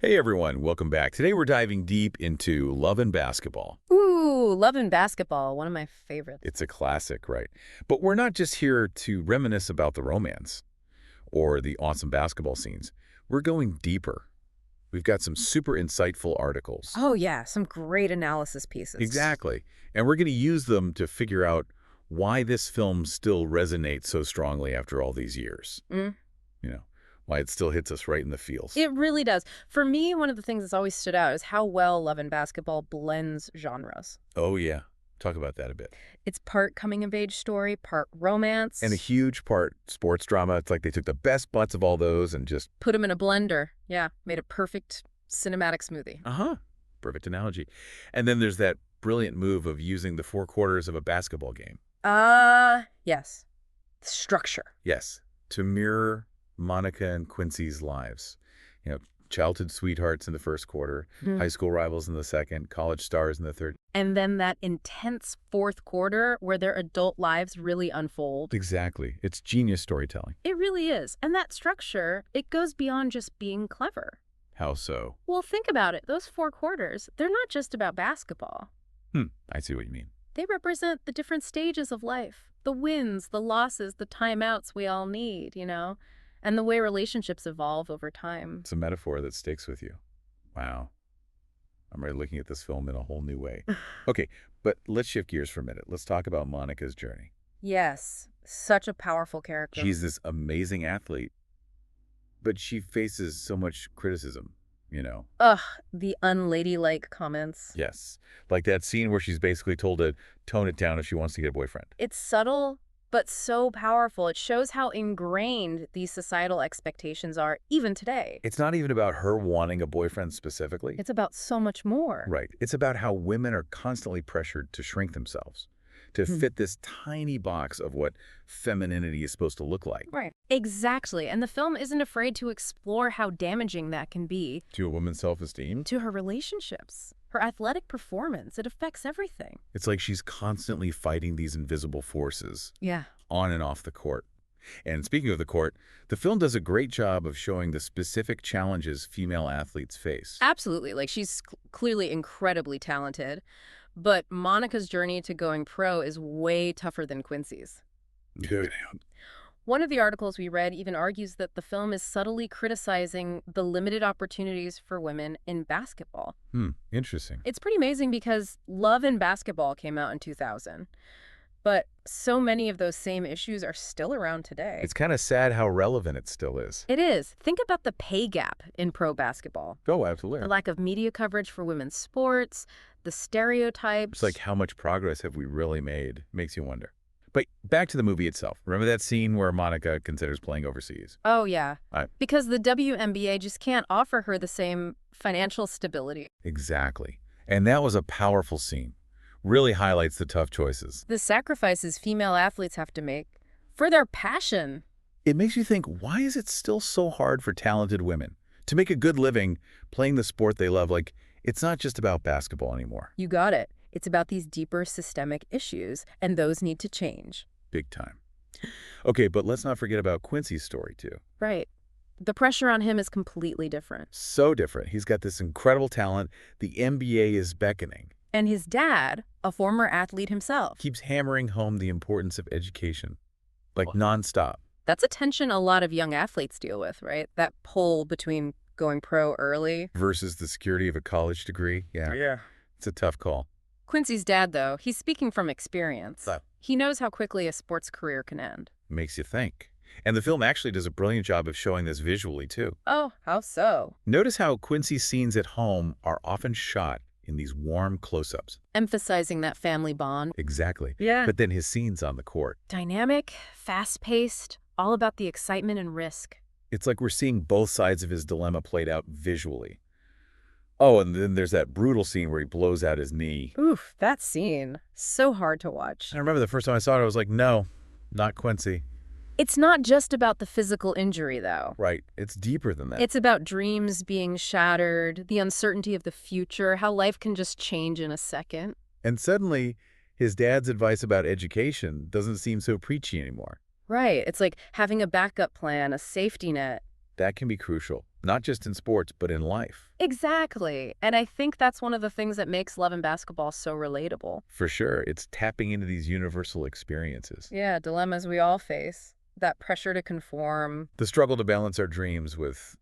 Hey everyone, welcome back. Today we're diving deep into Love and Basketball. Ooh, Love and Basketball, one of my favorites. It's a classic, right? But we're not just here to reminisce about the romance or the awesome basketball scenes. We're going deeper. We've got some super insightful articles. Oh yeah, some great analysis pieces. Exactly. And we're going to use them to figure out why this film still resonates so strongly after all these years. Mm. You know, why it still hits us right in the feels. It really does. For me, one of the things that's always stood out is how well Love and Basketball blends genres. Oh, yeah. Talk about that a bit. It's part coming-of-age story, part romance. And a huge part sports drama. It's like they took the best butts of all those and just... Put them in a blender. Yeah, made a perfect cinematic smoothie. Perfect analogy. And then there's that brilliant move of using the four quarters of a basketball game. Yes. Structure. Yes. To mirror Monica and Quincy's lives. You know, childhood sweethearts in the first quarter, high school rivals in the second, college stars in the third. And then that intense fourth quarter where their adult lives really unfold. Exactly. It's genius storytelling. It really is. And that structure, it goes beyond just being clever. How so? Well, think about it. Those four quarters, they're not just about basketball. I see what you mean. They represent the different stages of life. The wins, the losses, the timeouts we all need, and the way relationships evolve over time. It's a metaphor that sticks with you. Wow. I'm really looking at this film in a whole new way. Okay, but let's shift gears for a minute. Let's talk about Monica's journey. Yes, such a powerful character. She's this amazing athlete, but she faces so much criticism, Ugh, the unladylike comments. Yes. Like that scene where she's basically told to tone it down if she wants to get a boyfriend. It's subtle, but so powerful. It shows how ingrained these societal expectations are, even today. It's not even about her wanting a boyfriend specifically. It's about so much more. Right. It's about how women are constantly pressured to shrink themselves, to fit this tiny box of what femininity is supposed to look like. Right. Exactly. And the film isn't afraid to explore how damaging that can be. To a woman's self-esteem. To her relationships, her athletic performance. It affects everything. It's like she's constantly fighting these invisible forces. Yeah. On and off the court. And speaking of the court, the film does a great job of showing the specific challenges female athletes face. Absolutely. Like, she's clearly incredibly talented. But Monica's journey to going pro is way tougher than Quincy's. Good. One of the articles we read even argues that the film is subtly criticizing the limited opportunities for women in basketball. Interesting. It's pretty amazing because Love and Basketball came out in 2000. But so many of those same issues are still around today. It's kind of sad how relevant it still is. It is. Think about the pay gap in pro basketball. Oh, absolutely. The lack of media coverage for women's sports, the stereotypes. It's like, how much progress have we really made? Makes you wonder. But back to the movie itself. Remember that scene where Monica considers playing overseas? Oh, yeah. Because the WNBA just can't offer her the same financial stability. Exactly. And that was a powerful scene. Really highlights the tough choices. The sacrifices female athletes have to make for their passion. It makes you think, why is it still so hard for talented women to make a good living playing the sport they love? Like, it's not just about basketball anymore. You got it. It's about these deeper systemic issues, and those need to change. Big time. Okay, but let's not forget about Quincy's story, too. Right. The pressure on him is completely different. So different. He's got this incredible talent. The NBA is beckoning. And his dad, a former athlete himself, Keeps hammering home the importance of education, like nonstop. That's a tension a lot of young athletes deal with, right? That pull between going pro early Versus the security of a college degree. Yeah. It's a tough call. Quincy's dad, though, he's speaking from experience. So- He knows how quickly a sports career can end. Makes you think. And the film actually does a brilliant job of showing this visually, too. Oh, how so? Notice how Quincy's scenes at home are often shot in these warm close-ups. Emphasizing that family bond. Exactly. Yeah. But then his scenes on the court. Dynamic, fast-paced, all about the excitement and risk. It's like we're seeing both sides of his dilemma played out visually. Oh, and then there's that brutal scene where he blows out his knee. Oof, that scene. So hard to watch. I remember the first time I saw it, I was like, no, not Quincy. It's not just about the physical injury, though. Right. It's deeper than that. It's about dreams being shattered, the uncertainty of the future, how life can just change in a second. And suddenly, his dad's advice about education doesn't seem so preachy anymore. Right. It's like having a backup plan, a safety net. That can be crucial. not just in sports, but in life. Exactly. And I think that's one of the things that makes Love and Basketball so relatable. For sure, it's tapping into these universal experiences. Yeah, dilemmas we all face. That pressure to conform. The struggle to balance our dreams with,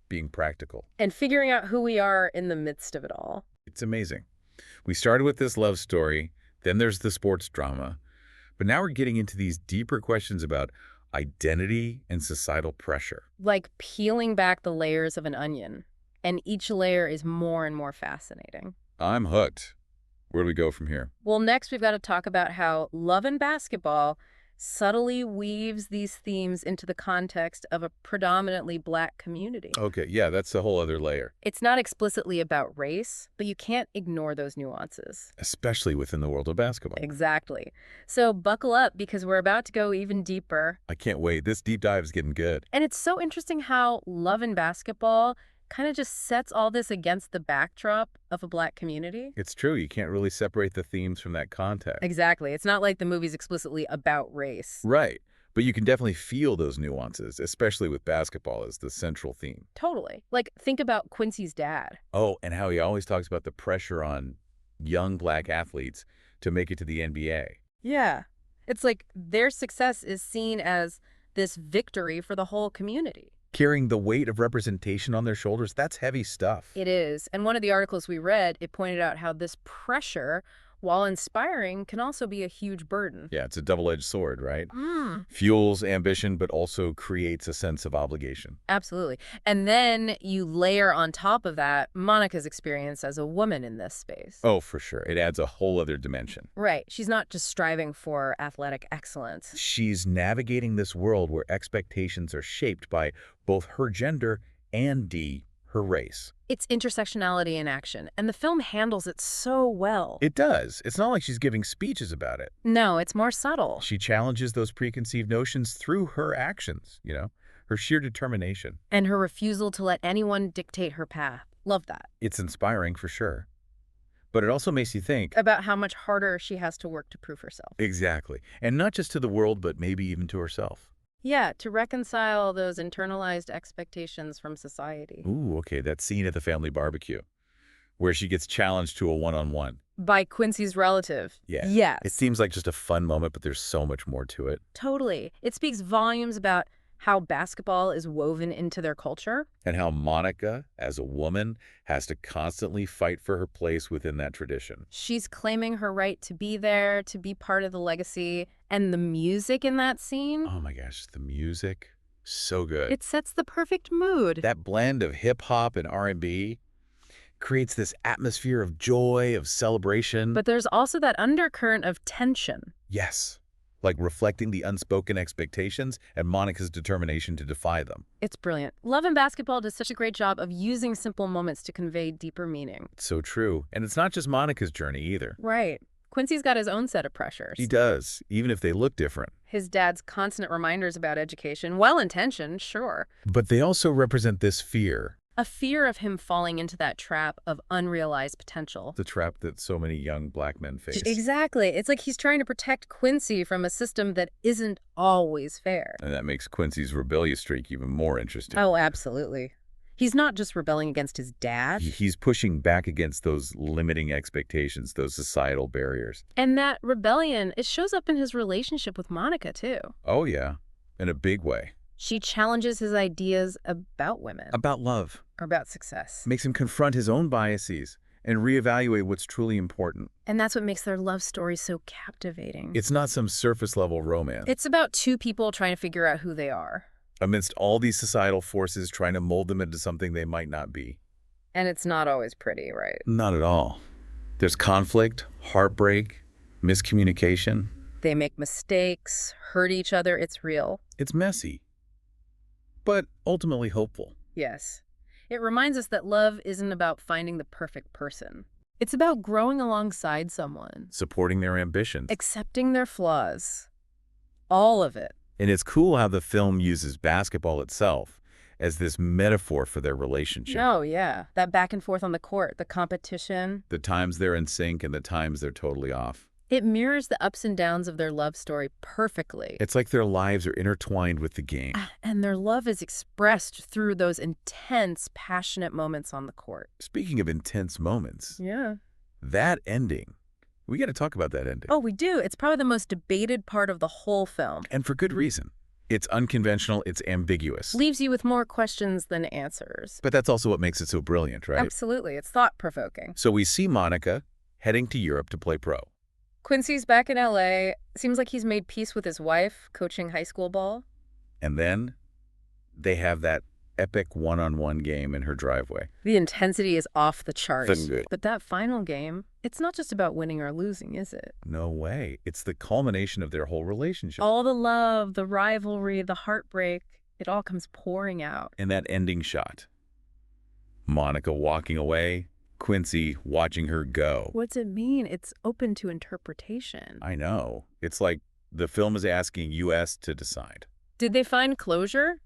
being practical. And figuring out who we are in the midst of it all. It's amazing. We started with this love story, then there's the sports drama, but now we're getting into these deeper questions about identity and societal pressure. Like peeling back the layers of an onion. And each layer is more and more fascinating. I'm hooked. Where do we go from here? Well, next we've got to talk about how Love and Basketball subtly weaves these themes into the context of a predominantly Black community. Okay, yeah, that's a whole other layer, It's not explicitly about race, but you can't ignore those nuances. especially within the world of basketball. Exactly. So buckle up because we're about to go even deeper. I can't wait. This deep dive is getting good. And it's so interesting how Love and Basketball kind of just sets all this against the backdrop of a Black community. It's true. You can't really separate the themes from that context. Exactly. It's not like the movie's explicitly about race. Right. But you can definitely feel those nuances, especially with basketball as the central theme. Totally. Like, think about Quincy's dad. Oh, and how he always talks about the pressure on young Black athletes to make it to the NBA. Yeah. It's like their success is seen as this victory for the whole community. Carrying the weight of representation on their shoulders, that's heavy stuff. It is. And one of the articles we read, it pointed out how this pressure, while inspiring, can also be a huge burden. Yeah, it's a double-edged sword, right? Mm. Fuels ambition, but also creates a sense of obligation. Absolutely. And then you layer on top of that Monica's experience as a woman in this space. Oh, for sure. It adds a whole other dimension. Right. She's not just striving for athletic excellence. She's navigating this world where expectations are shaped by both her gender and her race. It's intersectionality in action, and the film handles it so well. It does. It's not like she's giving speeches about it. No, it's more subtle. She challenges those preconceived notions through her actions, her sheer determination. And her refusal to let anyone dictate her path. Love that. It's inspiring for sure. But it also makes you think. About how much harder she has to work to prove herself. Exactly. And not just to the world, but maybe even to herself. Yeah, to reconcile those internalized expectations from society. Ooh, okay, that scene at the family barbecue where she gets challenged to a one-on-one. By Quincy's relative. Yeah. Yes. It seems like just a fun moment, but there's so much more to it. Totally. It speaks volumes about how basketball is woven into their culture. And how Monica, as a woman, has to constantly fight for her place within that tradition. She's claiming her right to be there, to be part of the legacy, and the music in that scene. Oh my gosh, the music, so good. It sets the perfect mood. That blend of hip-hop and R&B creates this atmosphere of joy, of celebration. But there's also that undercurrent of tension. Yes, like reflecting the unspoken expectations and Monica's determination to defy them. It's brilliant. Love and Basketball does such a great job of using simple moments to convey deeper meaning. It's so true. And it's not just Monica's journey either. Right. Quincy's got his own set of pressures. He does, even if they look different. His dad's constant reminders about education, well-intentioned, sure. But they also represent this fear. A fear of him falling into that trap of unrealized potential. The trap that so many young Black men face. Exactly. It's like he's trying to protect Quincy from a system that isn't always fair. And that makes Quincy's rebellious streak even more interesting. Oh, absolutely. He's not just rebelling against his dad. He's pushing back against those limiting expectations, those societal barriers. And that rebellion, it shows up in his relationship with Monica, too. Oh, yeah, in a big way. She challenges his ideas about women. About love. Or about success. Makes him confront his own biases and reevaluate what's truly important. And that's what makes their love story so captivating. It's not some surface-level romance. It's about two people trying to figure out who they are. Amidst all these societal forces trying to mold them into something they might not be. And it's not always pretty, right? Not at all. There's conflict, heartbreak, miscommunication. They make mistakes, hurt each other. It's real. It's messy, but ultimately hopeful. Yes. It reminds us that love isn't about finding the perfect person. It's about growing alongside someone. Supporting their ambitions. Accepting their flaws. All of it. And it's cool how the film uses basketball itself as this metaphor for their relationship. Oh, yeah. That back and forth on the court, the competition. The times they're in sync and the times they're totally off. It mirrors the ups and downs of their love story perfectly. It's like their lives are intertwined with the game. And their love is expressed through those intense, passionate moments on the court. Speaking of intense moments, Yeah. that ending, we got to talk about that ending. Oh, we do. It's probably the most debated part of the whole film. And for good reason. It's unconventional, it's ambiguous. Leaves you with more questions than answers. But that's also what makes it so brilliant, right? Absolutely. It's thought-provoking. So we see Monica heading to Europe to play pro. Quincy's back in LA. Seems like he's made peace with his wife, coaching high school ball. And then they have that epic one-on-one game in her driveway. The intensity is off the charts. Then good. But that final game, it's not just about winning or losing, is it? No way. It's the culmination of their whole relationship. All the love, the rivalry, the heartbreak, it all comes pouring out. And that ending shot. Monica walking away, Quincy watching her go. What's it mean? It's open to interpretation. I know. It's like the film is asking us to decide. Did they find closure?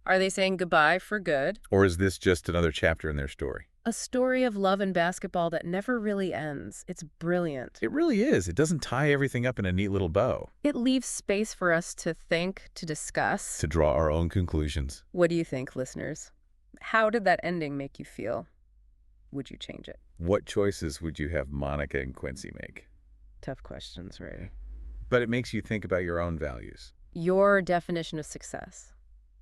Are they saying goodbye for good? Or is this just another chapter in their story? A story of love and basketball that never really ends. It's brilliant. It really is. It doesn't tie everything up in a neat little bow. It leaves space for us to think, to discuss. To draw our own conclusions. What do you think, listeners? How did that ending make you feel? Would you change it? What choices would you have Monica and Quincy make? Tough questions, right? But it makes you think about your own values. Your definition of success.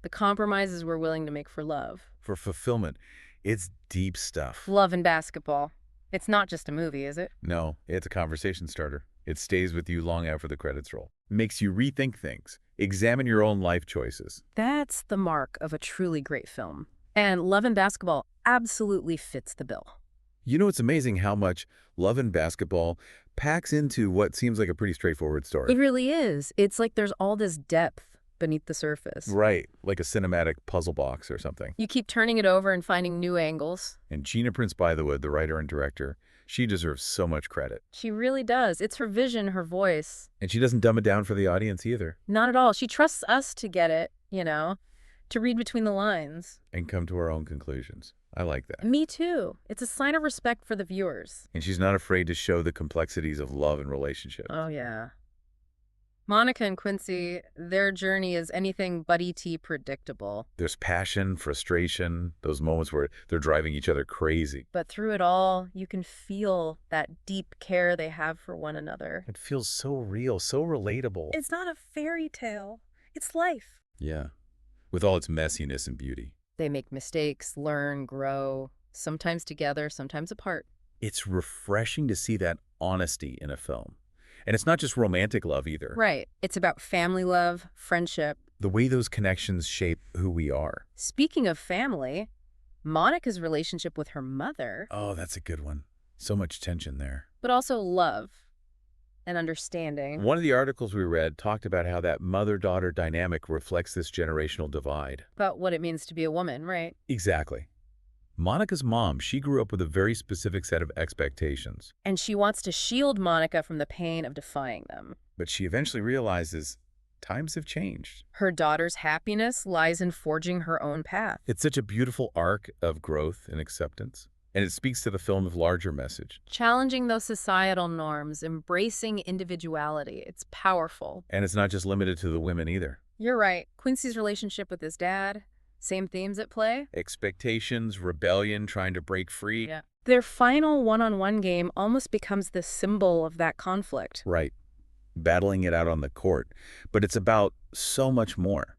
The compromises we're willing to make for love. For fulfillment, it's deep stuff. Love and basketball. It's not just a movie, is it? No, it's a conversation starter. It stays with you long after the credits roll. Makes you rethink things. Examine your own life choices. That's the mark of a truly great film. And Love and Basketball absolutely fits the bill. You know, it's amazing how much Love and Basketball packs into what seems like a pretty straightforward story. It really is. It's like there's all this depth beneath the surface. Right, like a cinematic puzzle box or something. You keep turning it over and finding new angles. And Gina Prince Bythewood, the writer and director, she deserves so much credit. She really does. It's her vision, her voice. And she doesn't dumb it down for the audience either. Not at all. She trusts us to get it, to read between the lines. And come to our own conclusions. I like that. Me too. It's a sign of respect for the viewers. And she's not afraid to show the complexities of love and relationship. Oh, yeah. Monica and Quincy, their journey is anything but E.T. predictable. There's passion, frustration, those moments where they're driving each other crazy. But through it all, you can feel that deep care they have for one another. It feels so real, so relatable. It's not a fairy tale. It's life. Yeah, with all its messiness and beauty. They make mistakes, learn, grow, sometimes together, sometimes apart. It's refreshing to see that honesty in a film. And it's not just romantic love either. Right. It's about family love, friendship. The way those connections shape who we are. Speaking of family, Monica's relationship with her mother. Oh, that's a good one. So much tension there. But also love and understanding. One of the articles we read talked about how that mother-daughter dynamic reflects this generational divide. About what it means to be a woman, right? Exactly. Monica's mom, she grew up with a very specific set of expectations. And she wants to shield Monica from the pain of defying them. But she eventually realizes times have changed. Her daughter's happiness lies in forging her own path. It's such a beautiful arc of growth and acceptance. And it speaks to the film's larger message. Challenging those societal norms, embracing individuality. It's powerful. And it's not just limited to the women either. You're right. Quincy's relationship with his dad, same themes at play. Expectations, rebellion, trying to break free. Yeah. Their final one-on-one game almost becomes the symbol of that conflict. Right. Battling it out on the court. But it's about so much more.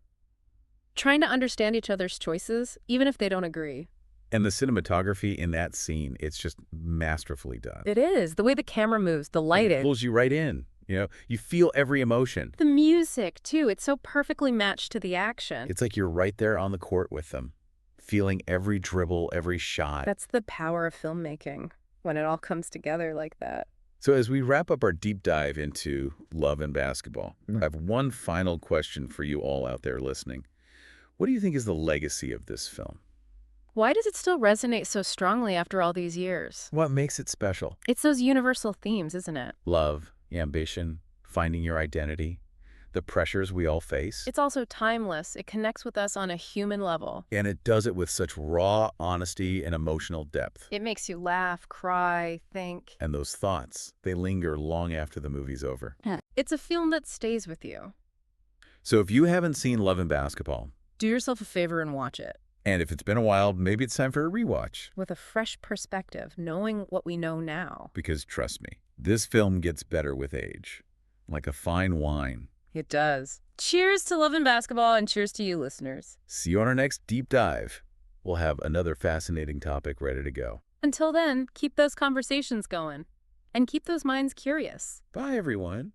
Trying to understand each other's choices, even if they don't agree. And the cinematography in that scene, it's just masterfully done. It is. The way the camera moves, the lighting. It pulls you right in. You feel every emotion. The music, too. It's so perfectly matched to the action. It's like you're right there on the court with them, feeling every dribble, every shot. That's the power of filmmaking, when it all comes together like that. So as we wrap up our deep dive into Love and Basketball, I have one final question for you all out there listening. What do you think is the legacy of this film? Why does it still resonate so strongly after all these years? What makes it special? It's those universal themes, isn't it? Love, ambition, finding your identity. the pressures we all face. It's also timeless. It connects with us on a human level. And it does it with such raw honesty and emotional depth. It makes you laugh, cry, think. And those thoughts, they linger long after the movie's over. It's a film that stays with you. So if you haven't seen Love and Basketball, Do yourself a favor and watch it. and if it's been a while, maybe it's time for a rewatch. With a fresh perspective, knowing what we know now. Because trust me, this film gets better with age. Like a fine wine. It does. Cheers to Love and Basketball, and cheers to you, listeners. See you on our next deep dive. We'll have another fascinating topic ready to go. Until then, keep those conversations going. And keep those minds curious. Bye, everyone.